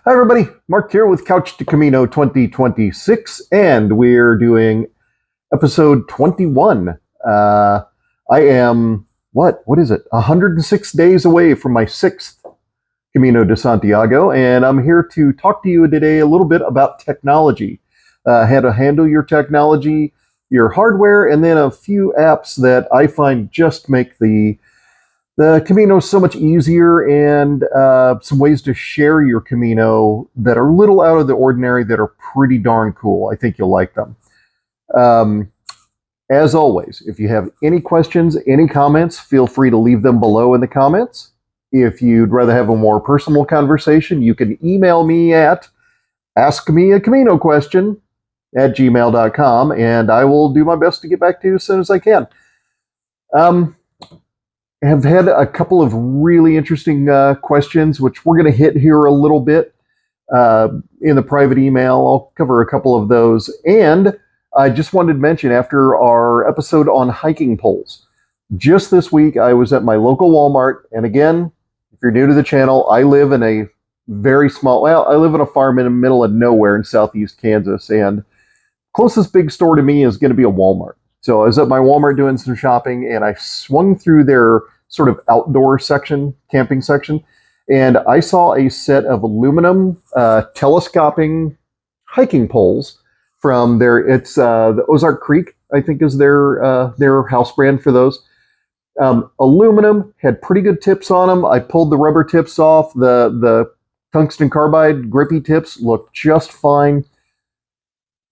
Hi, everybody. Mark here with Couch to Camino 2026, and we're doing episode 21. I am, what is it? 106 days away from my sixth Camino de Santiago, and I'm here to talk to you today a little bit about technology. How to handle your technology, your hardware, and then a few apps that I find just make the Camino is so much easier, and some ways to share your Camino that are a little out of the ordinary that are pretty darn cool. I think you'll like them. As always, if you have any questions, any comments, feel free to leave them below in the comments. If you'd rather have a more personal conversation, you can email me at askmeacaminoquestion@gmail.com, and I will do my best to get back to you as soon as I can. Have had a couple of really interesting questions, which we're going to hit here a little bit in the private email. I'll cover a couple of those. And I just wanted to mention, after our episode on hiking poles, just this week I was at my local Walmart. And again, if you're new to the channel, I live in a very small, I live in a farm in the middle of nowhere in southeast Kansas. And closest big store to me is going to be a Walmart. So I was at my Walmart doing some shopping, and I swung through their sort of outdoor section, camping section, and I saw a set of aluminum telescoping hiking poles from the Ozark Creek, I think is their house brand for those. Aluminum, had pretty good tips on them. I pulled the rubber tips off. The tungsten carbide grippy tips looked just fine.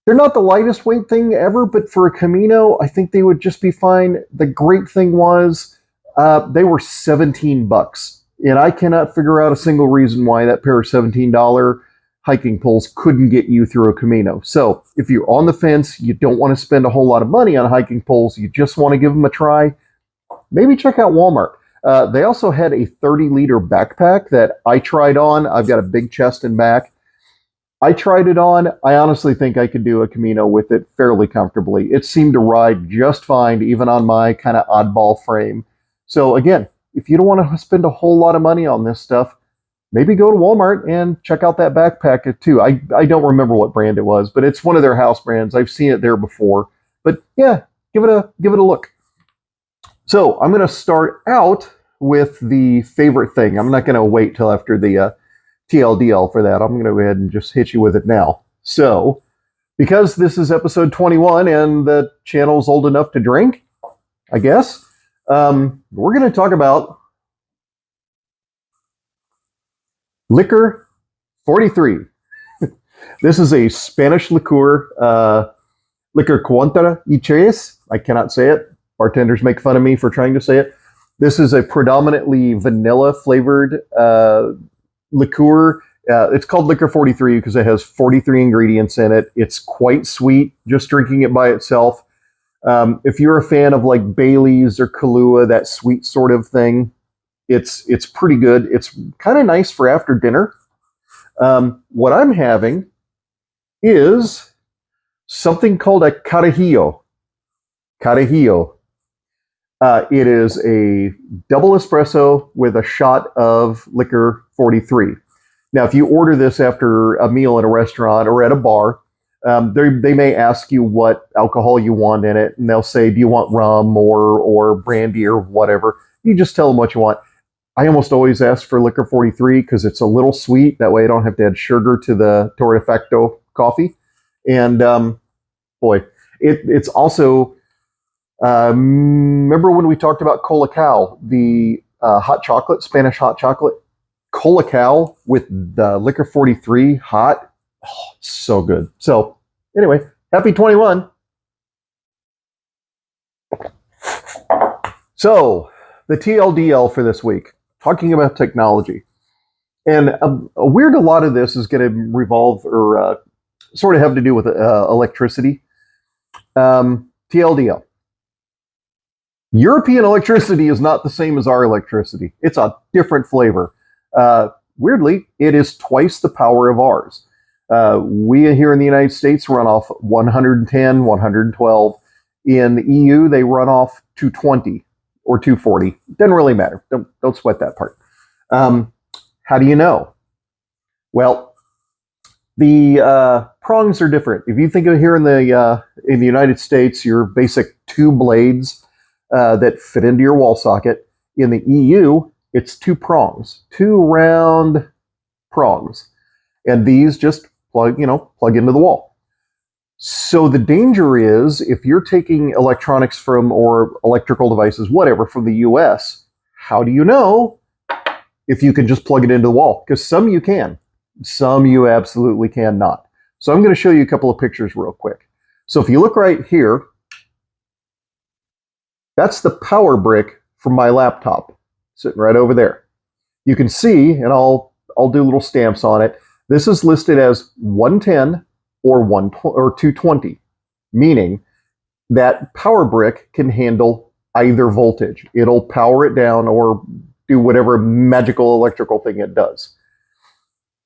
They're not the lightest weight thing ever, but for a Camino, I think they would just be fine. The great thing was they were $17, and I cannot figure out a single reason why that pair of $17 hiking poles couldn't get you through a Camino. So if you're on the fence, you don't want to spend a whole lot of money on hiking poles, you just want to give them a try, maybe check out Walmart. They also had a 30-liter backpack that I tried on. I've got a big chest and back. I tried it on. I honestly think I could do a Camino with it fairly comfortably. It seemed to ride just fine, even on my kind of oddball frame. So again, if you don't want to spend a whole lot of money on this stuff, maybe go to Walmart and check out that backpack too. I don't remember what brand it was, but it's one of their house brands. I've seen it there before. But yeah, give it a look. So I'm going to start out with the favorite thing. I'm not going to wait till after the TLDL for that. I'm going to go ahead and just hit you with it now. So, because this is episode 21 and the channel's old enough to drink, I guess, we're going to talk about Licor 43. This is a Spanish liqueur, Licor contra y tres. I cannot say it. Bartenders make fun of me for trying to say it. This is a predominantly vanilla flavored liqueur. It's called Licor 43 because it has 43 ingredients in it. It's quite sweet, just drinking it by itself. If you're a fan of like Bailey's or Kahlua, that sweet sort of thing, it's pretty good. It's kind of nice for after dinner. What I'm having is something called a Carajillo. Carajillo. It is a double espresso with a shot of Licor 43. Now, if you order this after a meal at a restaurant or at a bar, they may ask you what alcohol you want in it, and they'll say, do you want rum or brandy or whatever? You just tell them what you want. I almost always ask for Licor 43 because it's a little sweet. That way I don't have to add sugar to the torrefacto coffee. And boy, it's also... remember when we talked about Colacao, the hot chocolate, Spanish hot chocolate? Colacao with the Licor 43 hot. Oh, so good. So anyway, happy 21. So the TLDL for this week, talking about technology. And a lot of this is going to revolve or sort of have to do with electricity. TLDL. European electricity is not the same as our electricity. It's a different flavor. Weirdly, it is twice the power of ours. We here in the United States run off 110, 112. In the EU, they run off 220 or 240. Doesn't really matter. Don't sweat that part. How do you know? Well, The prongs are different. If you think of here in the United States, your basic two blades that fit into your wall socket. In the EU, it's two prongs, two round prongs, and these just plug into the wall. So the danger is if you're taking electronics from or electrical devices, whatever, from the US, how do you know if you can just plug it into the wall? Because some you can. Some you absolutely cannot. So I'm going to show you a couple of pictures real quick. So if you look right here, that's the power brick from my laptop sitting right over there. You can see, and I'll do little stamps on it. This is listed as 110 or 220, meaning that power brick can handle either voltage. It'll power it down or do whatever magical electrical thing it does.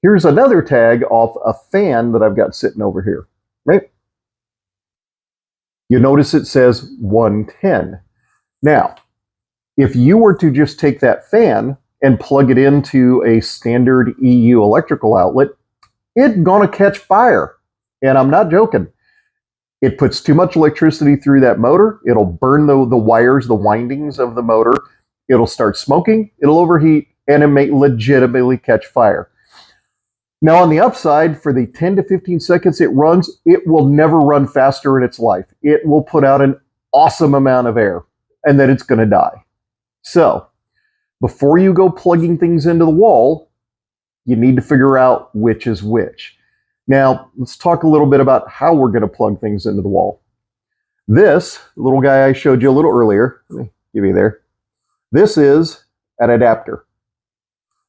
Here's another tag off a fan that I've got sitting over here, right? You notice it says 110. Now, if you were to just take that fan and plug it into a standard EU electrical outlet, it's gonna catch fire. And I'm not joking. It puts too much electricity through that motor. It'll burn the wires, the windings of the motor. It'll start smoking, it'll overheat, and it may legitimately catch fire. Now on the upside, for the 10 to 15 seconds it runs, it will never run faster in its life. It will put out an awesome amount of air, and then it's going to die. So, before you go plugging things into the wall, you need to figure out which is which. Now, let's talk a little bit about how we're going to plug things into the wall. This little guy I showed you a little earlier, let me give you there. This is an adapter.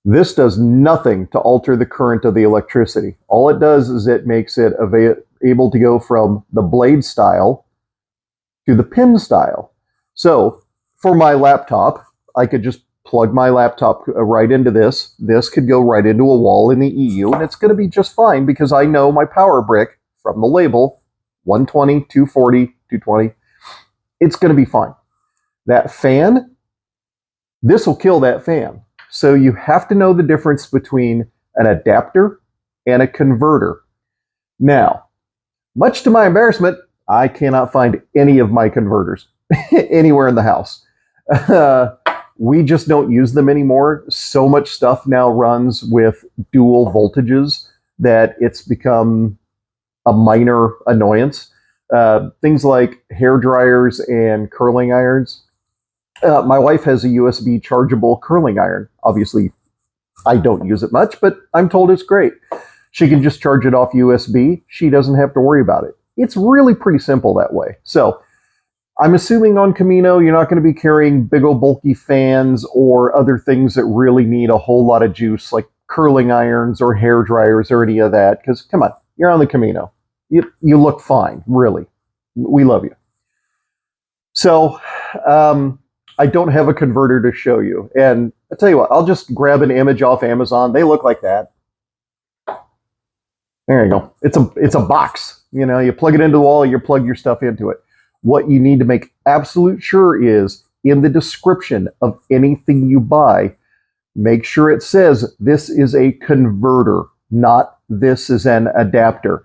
This does nothing to alter the current of the electricity. All it does is it makes it able to go from the blade style to the pin style. So for my laptop, I could just plug my laptop right into this. This could go right into a wall in the EU, and it's going to be just fine because I know my power brick from the label, 120, 240, 220, it's going to be fine. That fan, this will kill that fan. So you have to know the difference between an adapter and a converter. Now, much to my embarrassment, I cannot find any of my converters anywhere in the house. We just don't use them anymore. So much stuff now runs with dual voltages that it's become a minor annoyance. Things like hair dryers and curling irons. My wife has a USB chargeable curling iron. Obviously, I don't use it much, but I'm told it's great. She can just charge it off USB. She doesn't have to worry about it. It's really pretty simple that way. So I'm assuming on Camino, you're not going to be carrying big old bulky fans or other things that really need a whole lot of juice, like curling irons or hair dryers or any of that. Because come on, you're on the Camino. You look fine, really. We love you. So, I don't have a converter to show you. And I tell you what, I'll just grab an image off Amazon. They look like that. There you go. It's a box. You know, you plug it into the wall, you plug your stuff into it. What you need to make absolute sure is in the description of anything you buy, make sure it says this is a converter, not this is an adapter.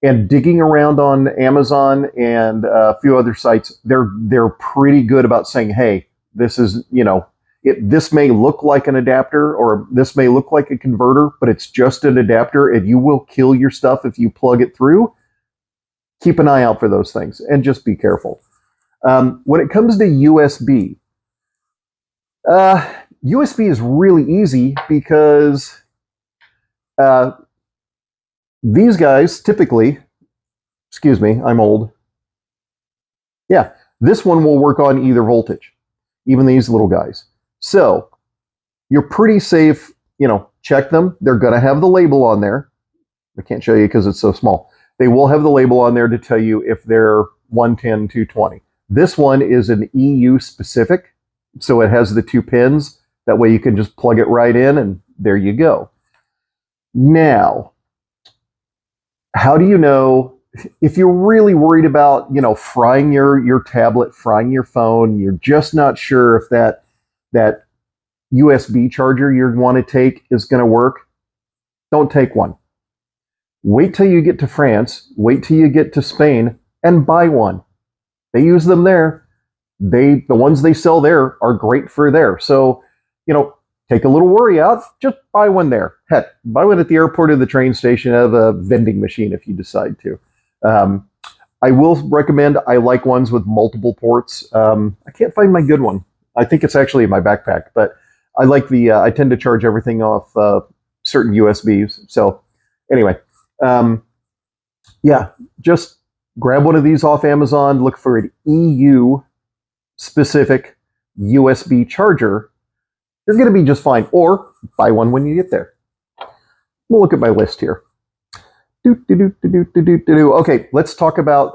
And digging around on Amazon and a few other sites, they're pretty good about saying, hey, this is, this may look like an adapter or this may look like a converter, but it's just an adapter and you will kill your stuff if you plug it through. Keep an eye out for those things and just be careful. When it comes to USB, USB is really easy because these guys typically, excuse me, I'm old. Yeah, this one will work on either voltage, even these little guys. So you're pretty safe, check them. They're going to have the label on there. I can't show you because it's so small. They will have the label on there to tell you if they're 110, 220. This one is an EU specific, so it has the two pins. That way you can just plug it right in and there you go. Now, how do you know if you're really worried about, frying your tablet, frying your phone, you're just not sure if that USB charger you want to take is going to work? Don't take one. Wait till you get to France, wait till you get to Spain, and buy one. They use them there. The ones they sell there are great for there. So, take a little worry out. Just buy one there. Heck, buy one at the airport or the train station. Have a vending machine if you decide to. I will recommend. I like ones with multiple ports. I can't find my good one. I think it's actually in my backpack, but I like the. I tend to charge everything off certain USBs. So, anyway, yeah, just grab one of these off Amazon. Look for an EU specific USB charger. You're going to be just fine. Or buy one when you get there. We'll look at my list here. Okay, let's talk about,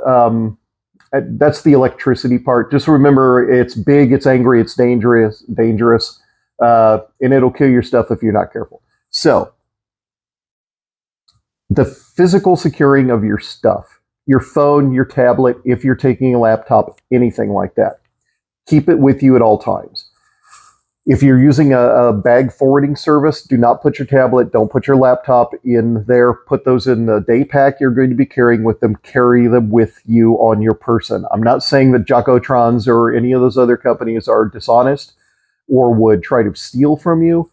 that's the electricity part. Just remember, it's big, it's angry, it's dangerous, and it'll kill your stuff if you're not careful. So, the physical securing of your stuff, your phone, your tablet, if you're taking a laptop, anything like that, keep it with you at all times. If you're using a bag forwarding service, do not put your tablet, don't put your laptop in there. Put those in the day pack you're going to be carrying with them. Carry them with you on your person. I'm not saying that Jacotrons or any of those other companies are dishonest or would try to steal from you,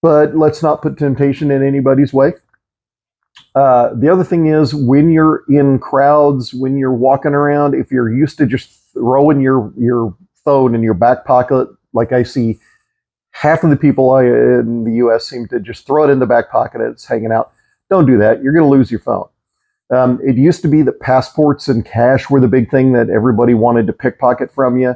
but let's not put temptation in anybody's way. The other thing is, when you're in crowds, when you're walking around, if you're used to just throwing your phone in your back pocket, like I see half of the people in the US seem to just throw it in the back pocket and it's hanging out. Don't do that. You're going to lose your phone. It used to be that passports and cash were the big thing that everybody wanted to pickpocket from you.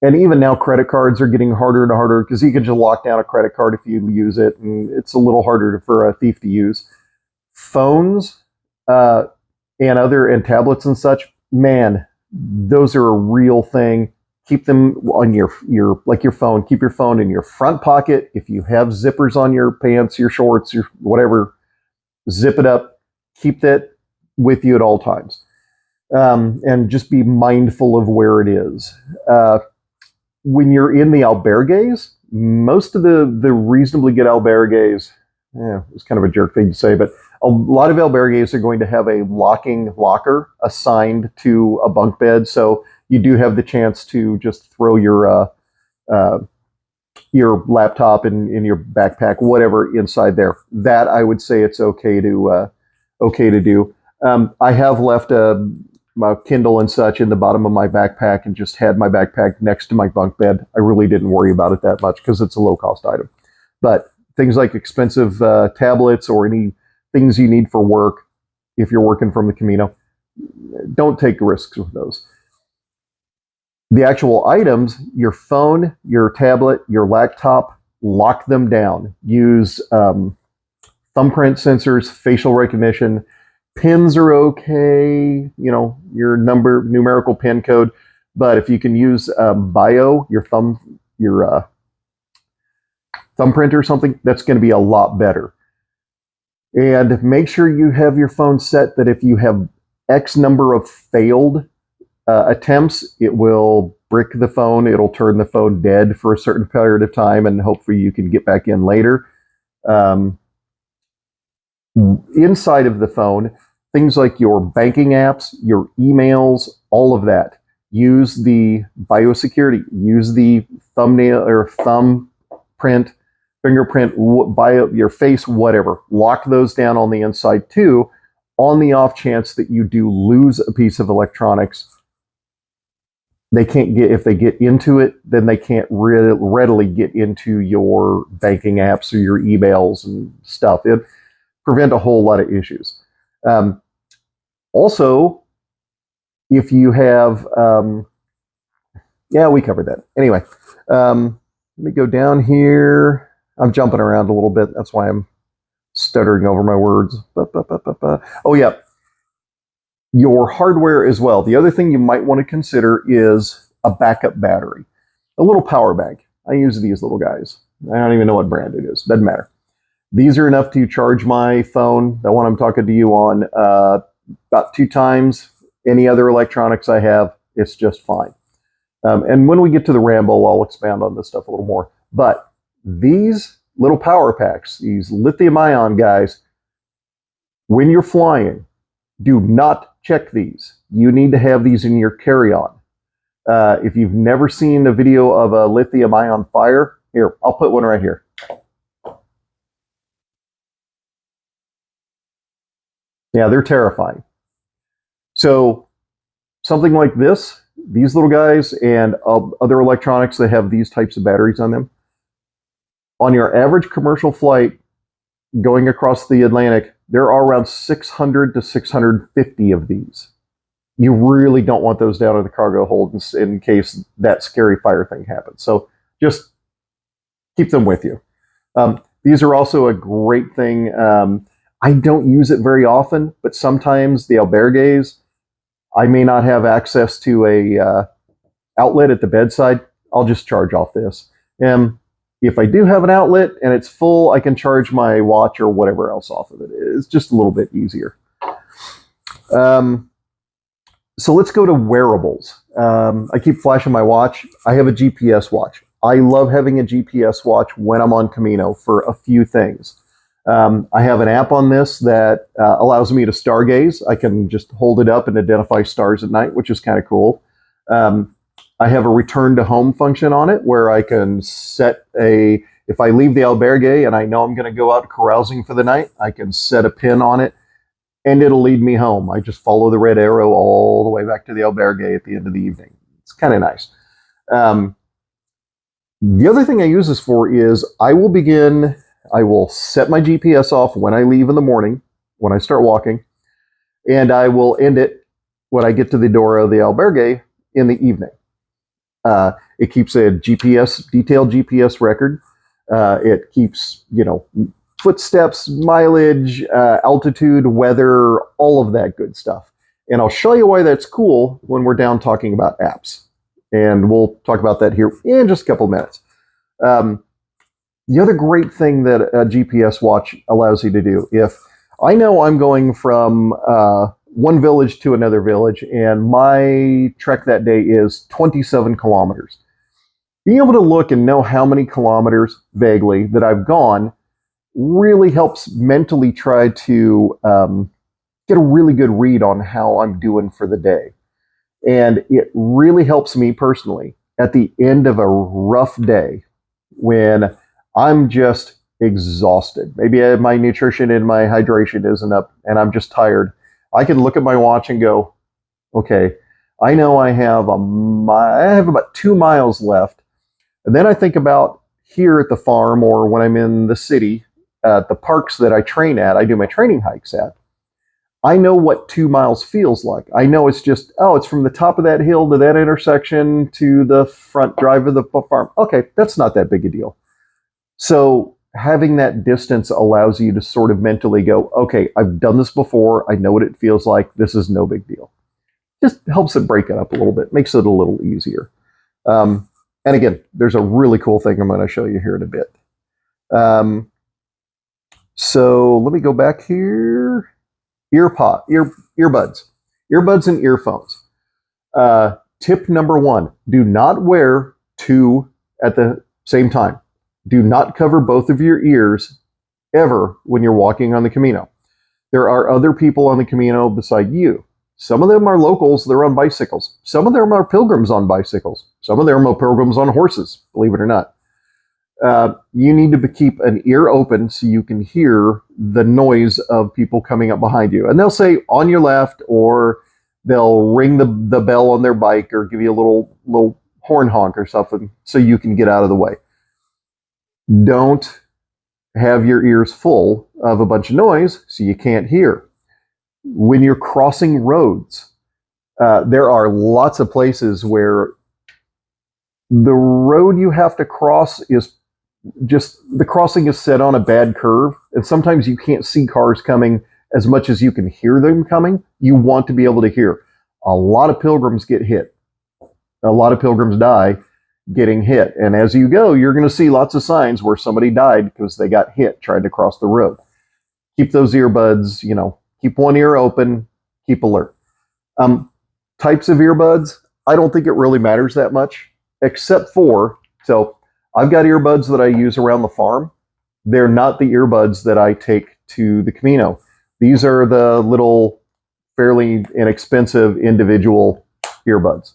And even now, credit cards are getting harder and harder because you can just lock down a credit card if you use it, and it's a little harder for a thief to use. Phones and tablets and such, man, those are a real thing. Keep them on your phone. Keep your phone in your front pocket. If you have zippers on your pants, your shorts, your whatever, zip it up. Keep that with you at all times. And just be mindful of where it is. When you're in the albergues, most of the reasonably good albergues, it's kind of a jerk thing to say, but a lot of albergues are going to have a locking locker assigned to a bunk bed. So you do have the chance to just throw your laptop in your backpack, whatever, inside there. That I would say it's okay to do. I have left my Kindle and such in the bottom of my backpack and just had my backpack next to my bunk bed. I really didn't worry about it that much because it's a low cost item. But things like expensive tablets or any things you need for work, if you're working from the Camino, don't take risks with those. The actual items, your phone, your tablet, your laptop, lock them down. Use thumbprint sensors, facial recognition. Pins are okay, your numerical pin code. But if you can use bio, your thumbprint or something, that's going to be a lot better. And make sure you have your phone set that if you have X number of failed attempts, it will brick the phone. It'll turn the phone dead for a certain period of time, and hopefully you can get back in later. Inside of the phone, things like your banking apps, your emails, all of that. Use the biosecurity. Use the thumbnail or thumbprint, fingerprint, bio, your face, whatever. Lock those down on the inside too, on the off chance that you do lose a piece of electronics. If they get into it, then they can't readily get into your banking apps or your emails and stuff. It prevent a whole lot of issues. Also, if you have, we covered that. Anyway, let me go down here. I'm jumping around a little bit. That's why I'm stuttering over my words. Oh, yeah. Your hardware as well. The other thing you might want to consider is a backup battery. A little power bank. I use these little guys. I don't even know what brand it is. Doesn't matter. These are enough to charge my phone, the one I'm talking to you on, about 2 times any other electronics I have. It's just fine. And when we get to the ramble, I'll expand on this stuff a little more. But these little power packs, these lithium-ion guys, When you're flying, do not check these. You need to have these in your carry-on. If you've never seen a video of a lithium-ion fire, here, I'll put one right here. Yeah, they're terrifying. So something like this, these little guys, and other electronics that have these types of batteries on them, on your average commercial flight going across the Atlantic, there are around 600 to 650 of these. You really don't want those down in the cargo hold in case that scary fire thing happens. So just keep them with you. These are also a great thing. I don't use it very often, but sometimes the albergues, I may not have access to a outlet at the bedside. I'll just charge off this. If I do have an outlet and it's full, I can charge my watch or whatever else off of it. It's just a little bit easier. So let's go to wearables. I keep flashing my watch. I have a GPS watch. I love having a GPS watch when I'm on Camino for a few things. I have an app on this that allows me to stargaze. I can just hold it up and identify stars at night, which is kind of cool. I have a return to home function on it where I can set if I leave the albergue and I know I'm going to go out carousing for the night, I can set a pin on it and it'll lead me home. I just follow the red arrow all the way back to the albergue at the end of the evening. It's kind of nice. The other thing I use this for is I will set my GPS off when I leave in the morning, when I start walking, and I will end it when I get to the door of the albergue in the evening. It keeps a detailed GPS record. It keeps, footsteps, mileage, altitude, weather, all of that good stuff. And I'll show you why that's cool when we're down talking about apps. And we'll talk about that here in just a couple minutes. The other great thing that a GPS watch allows you to do, if I know I'm going from one village to another village and my trek that day is 27 kilometers, being able to look and know how many kilometers vaguely that I've gone really helps mentally try to get a really good read on how I'm doing for the day. And it really helps me personally at the end of a rough day when I'm just exhausted. Maybe my nutrition and my hydration isn't up and I'm just tired. I can look at my watch and go, okay, I know I have about 2 miles left. And then I think about here at the farm or when I'm in the city, at the parks that I train at, I do my training hikes at. I know what 2 miles feels like. I know it's just, it's from the top of that hill to that intersection to the front drive of the farm. Okay, that's not that big a deal. So having that distance allows you to sort of mentally go, okay, I've done this before. I know what it feels like. This is no big deal. Just helps it break it up a little bit, makes it a little easier. And again, there's a really cool thing I'm going to show you here in a bit. So let me go back here. Earbuds and earphones. Tip number 1, do not wear 2 at the same time. Do not cover both of your ears ever when you're walking on the Camino. There are other people on the Camino beside you. Some of them are locals, they're on bicycles. Some of them are pilgrims on bicycles. Some of them are pilgrims on horses, believe it or not. You need to keep an ear open so you can hear the noise of people coming up behind you. And they'll say on your left, or they'll ring the bell on their bike or give you a little horn honk or something so you can get out of the way. Don't have your ears full of a bunch of noise so you can't hear. When you're crossing roads, there are lots of places where the road you have to cross is just, the crossing is set on a bad curve, and sometimes you can't see cars coming as much as you can hear them coming. You want to be able to hear. A lot of pilgrims get hit. A lot of pilgrims die getting hit. And as you go, you're going to see lots of signs where somebody died because they got hit trying to cross the road. Keep those earbuds, keep one ear open, keep alert. Types of earbuds, I don't think it really matters that much, except for, so I've got earbuds that I use around the farm. They're not the earbuds that I take to the Camino. These are the little, fairly inexpensive individual earbuds.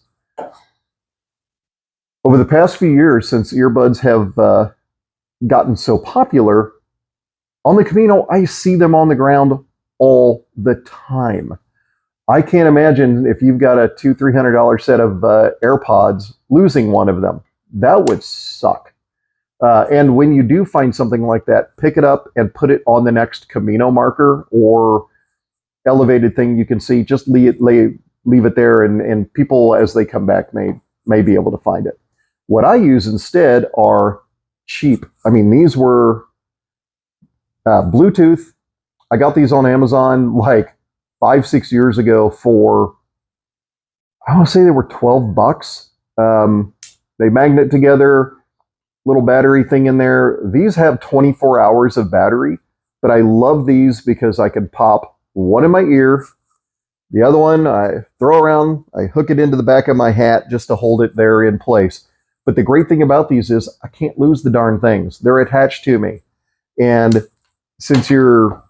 Over the past few years, since earbuds have gotten so popular, on the Camino, I see them on the ground all the time. I can't imagine if you've got a $200-300 set of AirPods losing one of them. That would suck. And when you do find something like that, pick it up and put it on the next Camino marker or elevated thing you can see. Just leave it there, and people, as they come back, may be able to find it. What I use instead are cheap. I mean, these were Bluetooth. I got these on Amazon like 5-6 years ago for, I want to say they were $12. They magnet together, little battery thing in there. These have 24 hours of battery, but I love these because I can pop one in my ear, the other one I throw around, I hook it into the back of my hat just to hold it there in place. But the great thing about these is I can't lose the darn things. They're attached to me. And since you're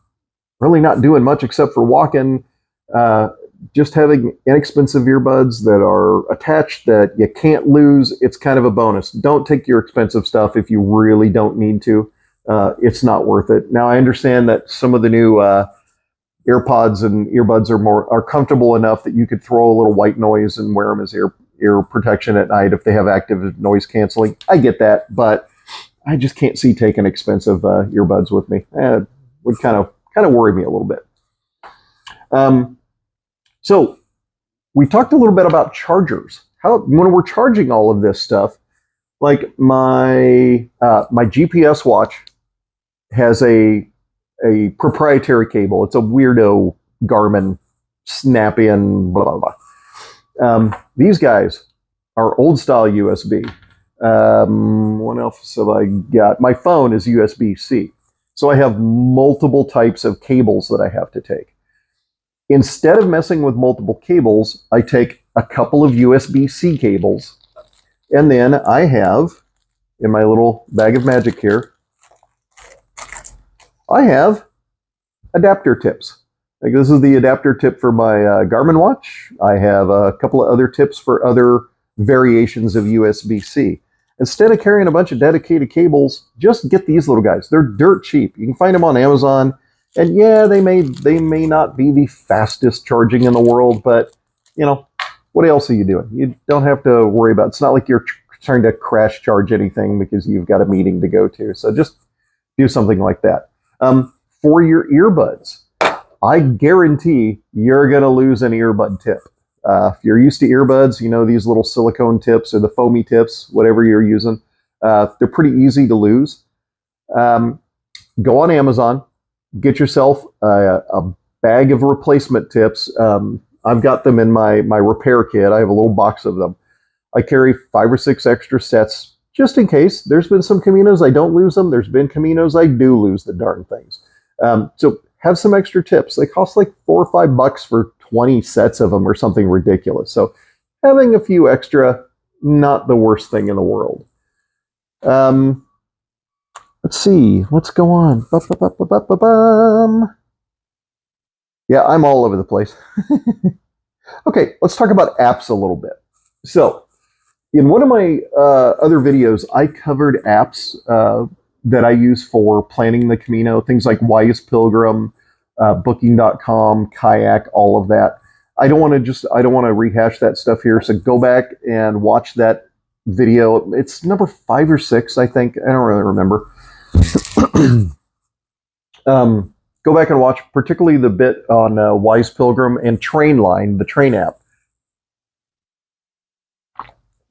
really not doing much except for walking, just having inexpensive earbuds that are attached that you can't lose, it's kind of a bonus. Don't take your expensive stuff if you really don't need to. It's not worth it. Now, I understand that some of the new AirPods and earbuds are comfortable enough that you could throw a little white noise and wear them as ear protection at night if they have active noise canceling. I get that, but I just can't see taking expensive earbuds with me. It would kind of worry me a little bit. So we talked a little bit about chargers. When we're charging all of this stuff, like my GPS watch has a proprietary cable. It's a weirdo Garmin snap-in, blah, blah, blah. These guys are old-style USB. What else have I got? My phone is USB-C. So I have multiple types of cables that I have to take. Instead of messing with multiple cables, I take a couple of USB-C cables, and then I have, in my little bag of magic here, I have adapter tips. Like, this is the adapter tip for my Garmin watch. I have a couple of other tips for other variations of USB-C. Instead of carrying a bunch of dedicated cables, just get these little guys. They're dirt cheap. You can find them on Amazon. And yeah, they may not be the fastest charging in the world, but you know, what else are you doing? You don't have to worry about it. It's not like you're trying to crash charge anything because you've got a meeting to go to. So just do something like that. For your earbuds, I guarantee you're going to lose an earbud tip. If you're used to earbuds, you know, these little silicone tips or the foamy tips, whatever you're using, they're pretty easy to lose. Go on Amazon, get yourself a bag of replacement tips. I've got them in my repair kit. I have a little box of them. I carry 5 or 6 extra sets just in case. There's been some Caminos I don't lose them. There's been Caminos I do lose the darn things. So have some extra tips. They cost like $4 or $5 for 20 sets of them or something ridiculous. So having a few extra, not the worst thing in the world. Let's see, what's going on? Yeah, I'm all over the place. Okay, let's talk about apps a little bit. So, in one of my other videos, I covered apps that I use for planning the Camino, things like Wise Pilgrim, Booking.com, Kayak, all of that. I don't want to rehash that stuff here, so go back and watch that video. It's number 5 or 6, I think. I don't really remember. Go back and watch particularly the bit on Wise Pilgrim and Trainline, the train app,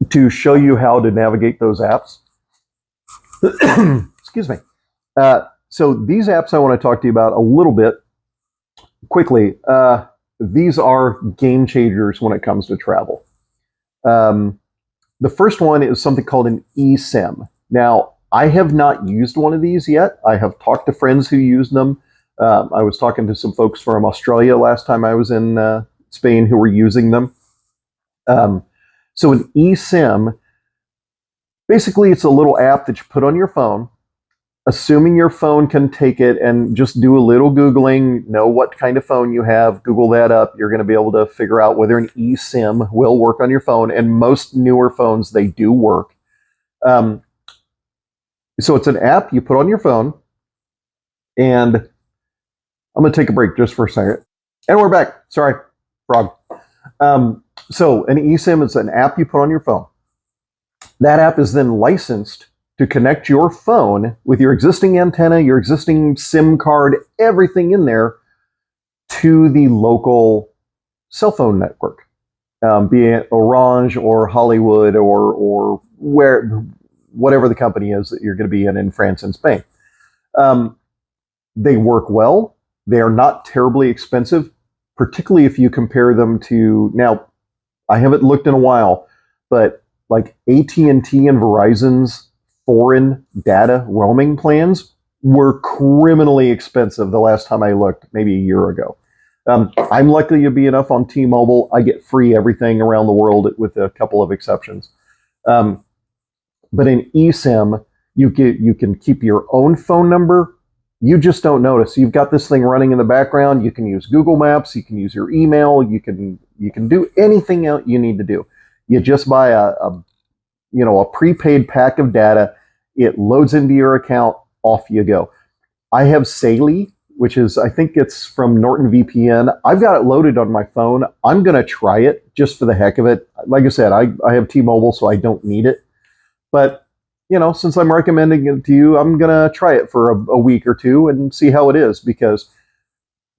to show you how to navigate those apps. Excuse me. So these apps I want to talk to you about a little bit quickly. These are game changers when it comes to travel. The first one is something called an eSIM. Now, I have not used one of these yet. I have talked to friends who used them. I was talking to some folks from Australia last time I was in Spain who were using them. So an eSIM, basically it's a little app that you put on your phone, assuming your phone can take it, and just do a little Googling, know what kind of phone you have, Google that up. You're going to be able to figure out whether an eSIM will work on your phone. And most newer phones, they do work. So it's an app you put on your phone. And I'm going to take a break just for a second. And we're back. Sorry, frog. So an eSIM is an app you put on your phone. That app is then licensed to connect your phone with your existing antenna, your existing SIM card, everything in there, to the local cell phone network, be it Orange or Hollywood or whatever the company is that you're going to be in France and Spain. They work well. They are not terribly expensive, particularly if you compare them to, now, I haven't looked in a while, but like AT&T and Verizon's foreign data roaming plans were criminally expensive the last time I looked, maybe a year ago. I'm lucky to be enough on T-Mobile. I get free everything around the world with a couple of exceptions. But in eSIM, you can keep your own phone number. You just don't notice. You've got this thing running in the background. You can use Google Maps. You can use your email. You can do anything else you need to do. You just buy a prepaid pack of data. It loads into your account. Off you go. I have Saley, which is, I think it's from Norton VPN. I've got it loaded on my phone. I'm going to try it just for the heck of it. Like I said, I have T-Mobile, so I don't need it. But, since I'm recommending it to you, I'm going to try it for a week or two and see how it is, because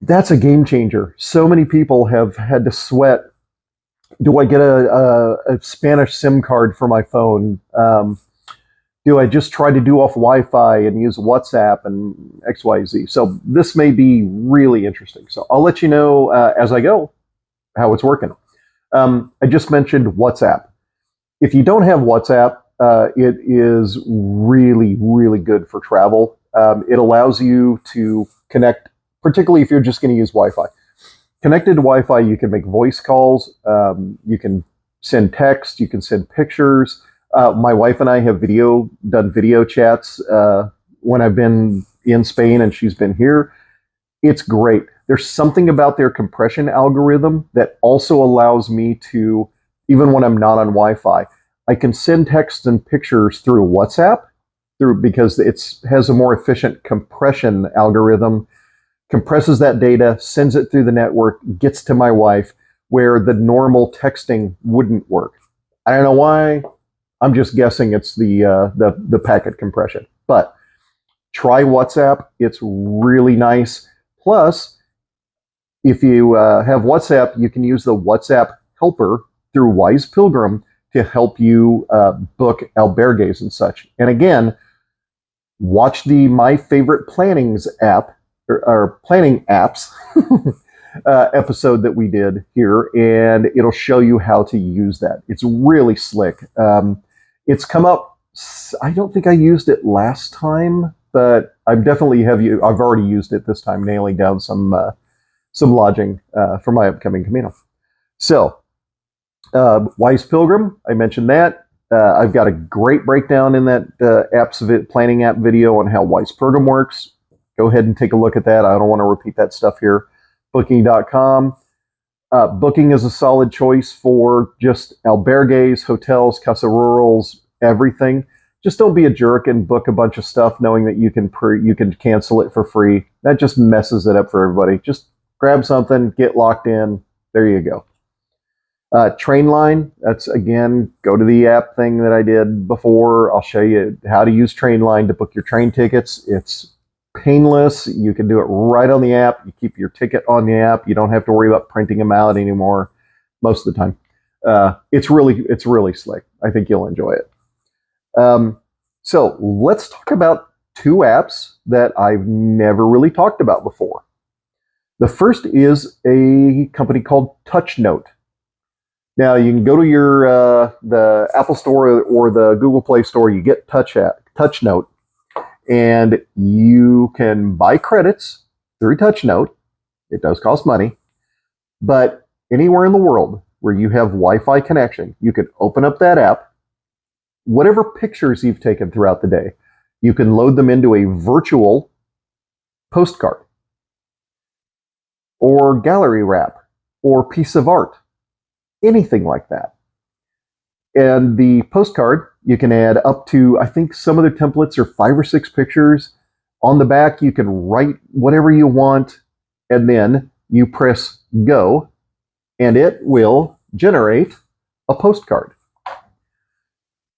that's a game changer. So many people have had to sweat. Do I get a Spanish SIM card for my phone? Do I just try to do off Wi-Fi and use WhatsApp and XYZ? So this may be really interesting. So I'll let you know as I go how it's working. I just mentioned WhatsApp. If you don't have WhatsApp, it is really, really good for travel. It allows you to connect, particularly if you're just going to use Wi-Fi. Connected to Wi-Fi, you can make voice calls. You can send text. You can send pictures. My wife and I have done video chats when I've been in Spain and she's been here. It's great. There's something about their compression algorithm that also allows me to, even when I'm not on Wi-Fi, I can send text and pictures through WhatsApp because it has a more efficient compression algorithm, compresses that data, sends it through the network, gets to my wife, where the normal texting wouldn't work. I don't know why. I'm just guessing it's the packet compression. But try WhatsApp. It's really nice. Plus, if you have WhatsApp, you can use the WhatsApp helper through Wise Pilgrim to help you book albergues and such. And again, watch the My Favorite Plannings app, or planning apps episode that we did here, and it'll show you how to use that. It's really slick. It's come up, I don't think I used it last time, but I've already used it this time, nailing down some lodging for my upcoming Camino. So, Wise Pilgrim, I mentioned that. I've got a great breakdown in that planning app video on how Wise Pilgrim works. Go ahead and take a look at that. I don't want to repeat that stuff here. Booking.com. Booking is a solid choice for just albergues, hotels, casa rurals, everything. Just don't be a jerk and book a bunch of stuff knowing that you can cancel it for free. That just messes it up for everybody. Just grab something, get locked in. There you go. Trainline, that's, again, go to the app thing that I did before. I'll show you how to use Trainline to book your train tickets. It's painless. You can do it right on the app. You keep your ticket on the app. You don't have to worry about printing them out anymore most of the time. It's really slick. I think you'll enjoy it. So let's talk about two apps that I've never really talked about before. The first is a company called TouchNote. Now, you can go to the Apple Store or the Google Play Store. You get TouchNote, and you can buy credits through TouchNote. It does cost money, but anywhere in the world where you have Wi-Fi connection, you can open up that app. Whatever pictures you've taken throughout the day, you can load them into a virtual postcard or gallery wrap or piece of art, anything like that. And the postcard, you can add up to, I think some of the templates are 5 or 6 pictures. On the back, you can write whatever you want, and then you press go, and it will generate a postcard.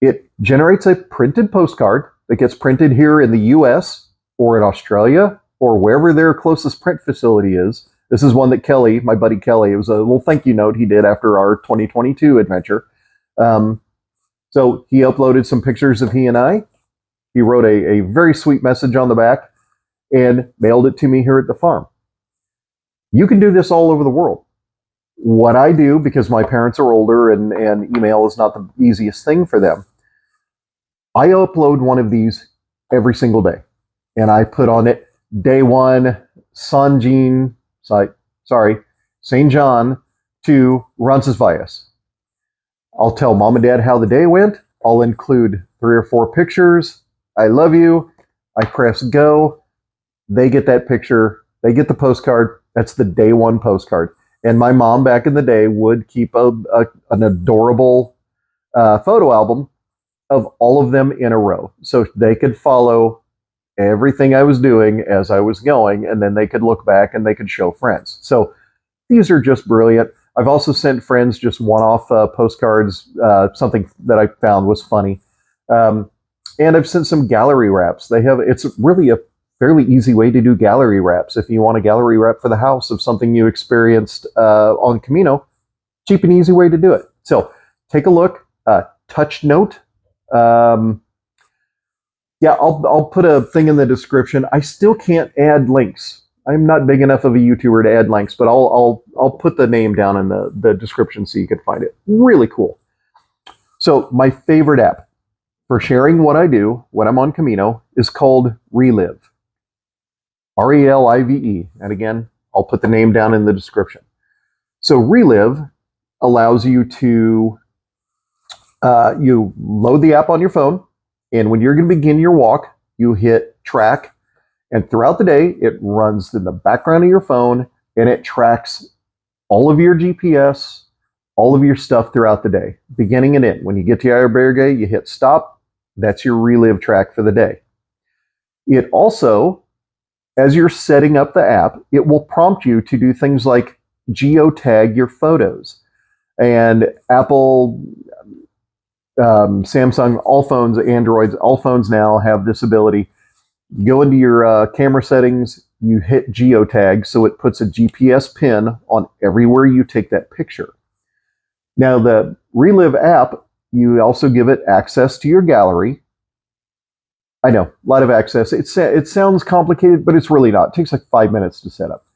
It generates a printed postcard that gets printed here in the US or in Australia or wherever their closest print facility is. This is one that Kelly, my buddy Kelly, it was a little thank you note he did after our 2022 adventure. So he uploaded some pictures of he and I. He wrote a very sweet message on the back and mailed it to me here at the farm. You can do this all over the world. What I do, because my parents are older and email is not the easiest thing for them, I upload one of these every single day. And I put on it day 1, St. John to Roncesvalles. I'll tell mom and dad how the day went. I'll include 3 or 4 pictures. I love you. I press go. They get that picture. They get the postcard. That's the day 1 postcard. And my mom back in the day would keep an adorable photo album of all of them in a row. So they could follow everything I was doing as I was going, and then they could look back and they could show friends. So these are just brilliant. I've also sent friends just one-off postcards, something that I found was funny. And I've sent some gallery wraps. It's really a fairly easy way to do gallery wraps. If you want a gallery wrap for the house of something you experienced on Camino, cheap and easy way to do it. So take a look. Touch note. Yeah, I'll put a thing in the description. I still can't add links. I'm not big enough of a YouTuber to add links, but I'll put the name down in the description so you can find it. Really cool. So my favorite app for sharing what I do when I'm on Camino is called Relive. RELIVE. And again, I'll put the name down in the description. So Relive allows you to you load the app on your phone, and when you're going to begin your walk, you hit track, and throughout the day, it runs in the background of your phone, and it tracks all of your GPS, all of your stuff throughout the day, beginning and end. When you get to Albergue, you hit stop. That's your Relive track for the day. It also, as you're setting up the app, it will prompt you to do things like geotag your photos. And Apple, Samsung, all phones, Androids, all phones now have this ability. You go into your camera settings, you hit geotag, so it puts a GPS pin on everywhere you take that picture. Now, the Relive app, you also give it access to your gallery. I know, a lot of access. It sounds complicated, but it's really not. It takes like 5 minutes to set up.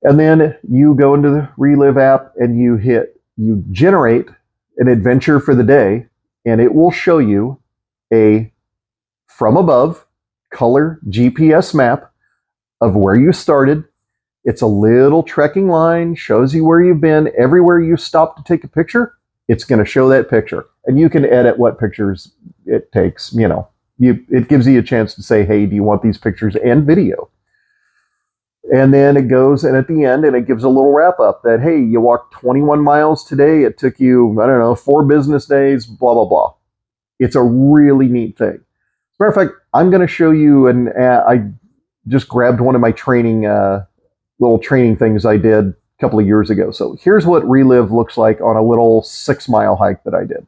And then you go into the Relive app and you generate an adventure for the day, and it will show you a from above color GPS map of where you started. It's a little trekking line, shows you where you've been. Everywhere you stop to take a picture, it's going to show that picture. And you can edit what pictures it takes. It gives you a chance to say, hey, do you want these pictures and video? And then it goes, and at the end, and it gives a little wrap up that, hey, you walked 21 miles today. It took you, 4 business days, blah, blah, blah. It's a really neat thing. As a matter of fact, I'm going to show you, and I just grabbed one of my little training things I did a couple of years ago. So here's what Relive looks like on a little 6-mile hike that I did.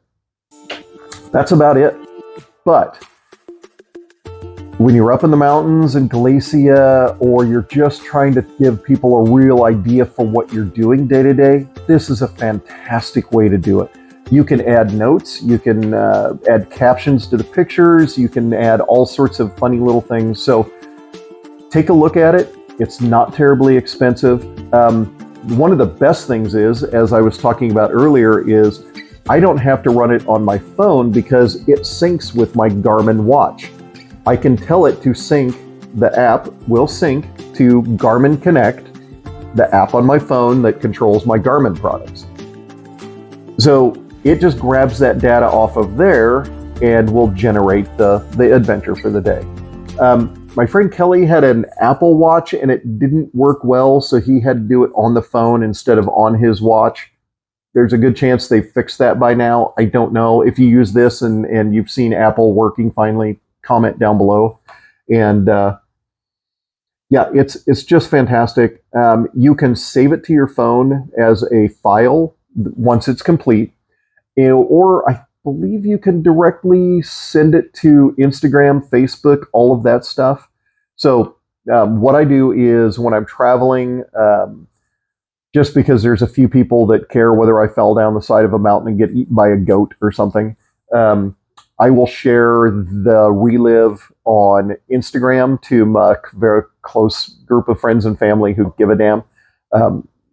That's about it. But when you're up in the mountains in Galicia, or you're just trying to give people a real idea for what you're doing day to day, this is a fantastic way to do it. You can add notes, you can add captions to the pictures, you can add all sorts of funny little things. So take a look at it. It's not terribly expensive. One of the best things is, as I was talking about earlier, is I don't have to run it on my phone because it syncs with my Garmin watch. I can tell it to sync. The app will sync to Garmin Connect, the app on my phone that controls my Garmin products. So it just grabs that data off of there, and will generate the adventure for the day. My friend Kelly had an Apple Watch and it didn't work well, so he had to do it on the phone instead of on his watch. There's a good chance they fixed that by now. I don't know. If you use this and you've seen Apple working finally, comment down below. And yeah, it's just fantastic. You can save it to your phone as a file once it's complete, or I believe you can directly send it to Instagram, Facebook, all of that stuff. So what I do is when I'm traveling, just because there's a few people that care whether I fell down the side of a mountain and get eaten by a goat or something, I will share the relive on Instagram to my very close group of friends and family who give a damn.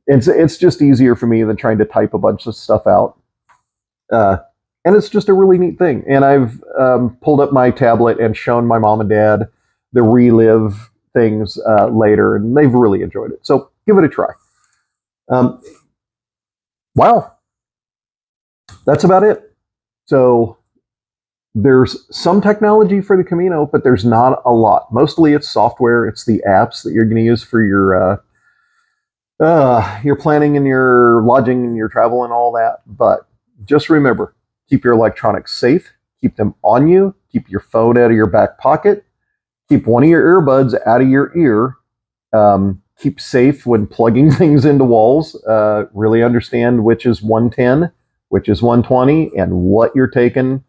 It's just easier for me than trying to type a bunch of stuff out. And it's just a really neat thing. And I've pulled up my tablet and shown my mom and dad the relive things later, and they've really enjoyed it. So give it a try. Wow. That's about it. So there's some technology for the Camino, but there's not a lot. Mostly it's software. It's the apps that you're going to use for your planning and your lodging and your travel and all that. But just remember, keep your electronics safe. Keep them on you. Keep your phone out of your back pocket. Keep one of your earbuds out of your ear. Keep safe when plugging things into walls. Really understand which is 110, which is 120, and what you're taking,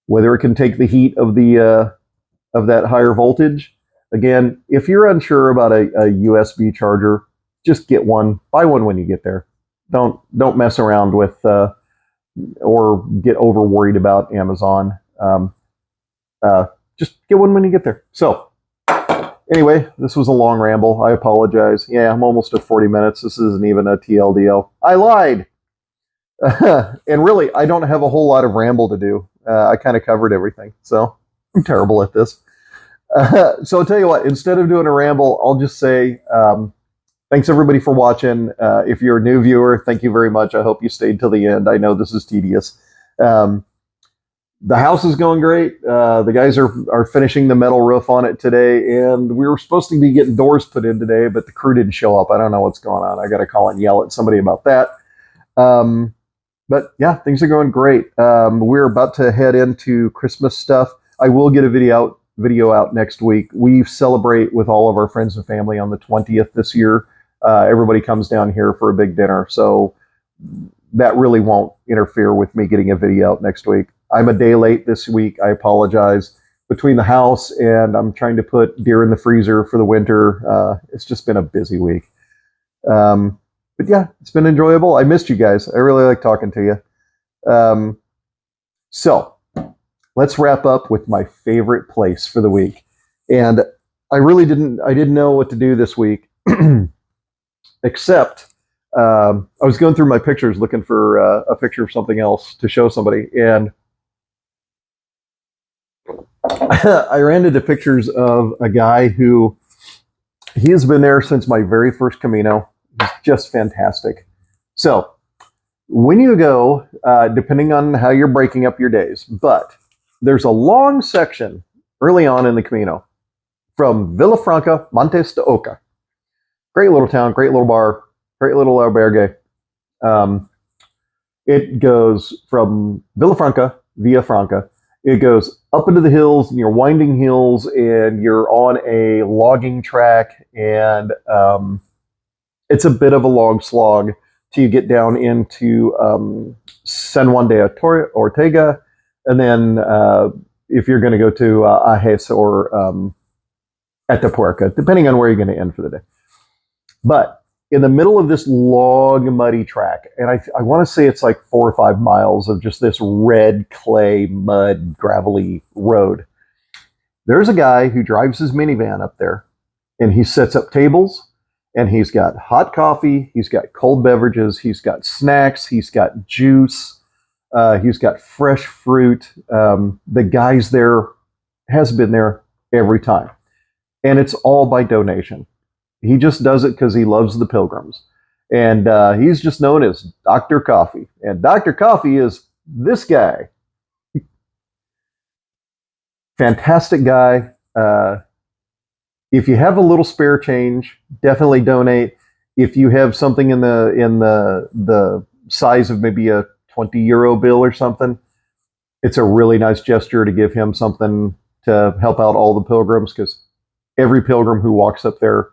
whether it can take the heat of that higher voltage. Again, if you're unsure about a USB charger, just get one. Buy one when you get there. Don't mess around with or get over worried about Amazon. Just get one when you get there. So anyway, this was a long ramble. I apologize. Yeah, I'm almost at 40 minutes. This isn't even a TLDL. I lied. And really, I don't have a whole lot of ramble to do. I kind of covered everything. So I'm terrible at this. So I'll tell you what, instead of doing a ramble, I'll just say thanks everybody for watching. If you're a new viewer, thank you very much. I hope you stayed till the end. I know this is tedious. The house is going great. The guys are finishing the metal roof on it today, and we were supposed to be getting doors put in today, but the crew didn't show up. I don't know what's going on. I got to call and yell at somebody about that. But yeah, things are going great. We're about to head into Christmas stuff. I will get a video out next week. We celebrate with all of our friends and family on the 20th this year. Everybody comes down here for a big dinner, so that really won't interfere with me getting a video out next week. I'm a day late this week. I apologize. Between the house and I'm trying to put deer in the freezer for the winter, it's just been a busy week. But yeah, it's been enjoyable. I missed you guys. I really like talking to you. So let's wrap up with my favorite place for the week. And I didn't know what to do this week, except I was going through my pictures looking for a picture of something else to show somebody. And I ran into pictures of a guy who, he has been there since my very first Camino. He's just fantastic. So when you go, depending on how you're breaking up your days, but there's a long section early on in the Camino from Villafranca, Montes de Oca. Great little town, great little bar, great little albergue. It goes from Villafranca, Via Franca. It goes up into the hills, near winding hills, and you're on a logging track, and it's a bit of a long slog till you get down into San Juan de Ortega, and then if you're going to go to Ajes or Atapuerca, depending on where you're going to end for the day. But in the middle of this long, muddy track, and I want to say it's like 4 or 5 miles of just this red clay, mud, gravelly road, there's a guy who drives his minivan up there, and he sets up tables, and he's got hot coffee, he's got cold beverages, he's got snacks, he's got juice, he's got fresh fruit. The guy's there, has been there every time, and it's all by donation. He just does it because he loves the pilgrims. And he's just known as Dr. Coffee. And Dr. Coffee is this guy. fantastic guy. If you have a little spare change, definitely donate. If you have something in the size of maybe a 20 euro bill or something, it's a really nice gesture to give him something to help out all the pilgrims, because every pilgrim who walks up there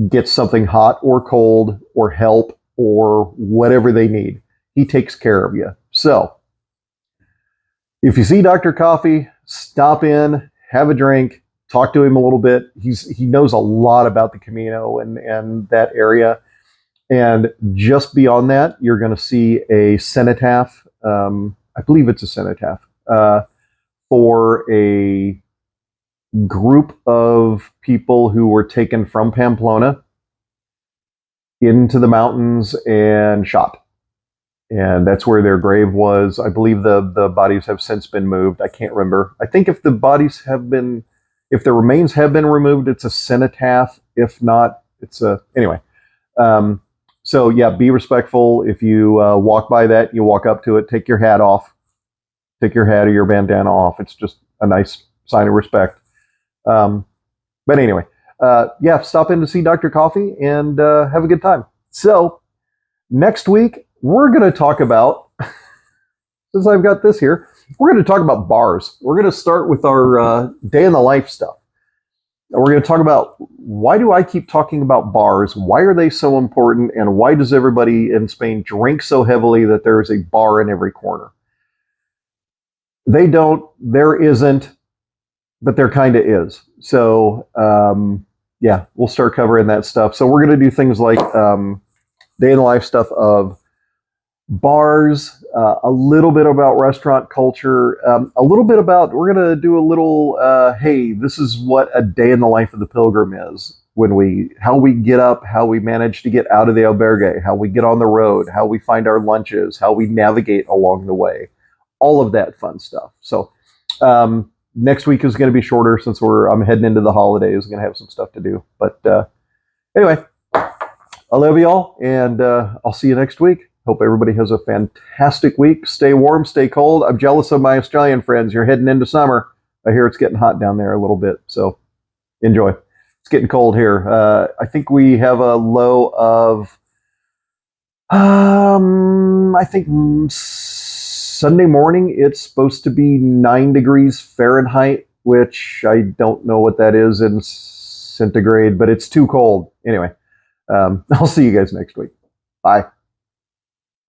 gets something hot or cold or help or whatever they need. He takes care of you. So if you see Dr. Coffee, stop in, have a drink, talk to him a little bit. He knows a lot about the Camino and that area. And just beyond that, you're going to see a cenotaph. I believe it's a cenotaph for a group of people who were taken from Pamplona into the mountains and shot. And that's where their grave was. I believe the bodies have since been moved. I can't remember. I think if the remains have been removed, it's a cenotaph. If not, it's anyway. So yeah, be respectful. If you walk by that, you walk up to it, take your hat off, take your hat or your bandana off. It's just a nice sign of respect. But anyway, yeah, stop in to see Dr. Coffee and have a good time. So next week, we're going to talk about, since I've got this here, we're going to talk about bars. We're going to start with our day in the life stuff. We're going to talk about, why do I keep talking about bars? Why are they so important? And why does everybody in Spain drink so heavily that there is a bar in every corner? They don't, there isn't, but there kind of is. So, yeah, we'll start covering that stuff. So we're going to do things like day in the life stuff of bars, a little bit about restaurant culture, a little bit about, we're going to do a little, hey, this is what a day in the life of the pilgrim is. How we get up, how we manage to get out of the albergue, how we get on the road, how we find our lunches, how we navigate along the way, all of that fun stuff. So next week is going to be shorter since I'm heading into the holidays. I'm going to have some stuff to do. But anyway, I love you all, and I'll see you next week. Hope everybody has a fantastic week. Stay warm, stay cold. I'm jealous of my Australian friends. You're heading into summer. I hear it's getting hot down there a little bit, so enjoy. It's getting cold here. I think we have a low of, I think Sunday morning it's supposed to be 9 degrees Fahrenheit, which I don't know what that is in centigrade, but it's too cold. Anyway, I'll see you guys next week. Bye.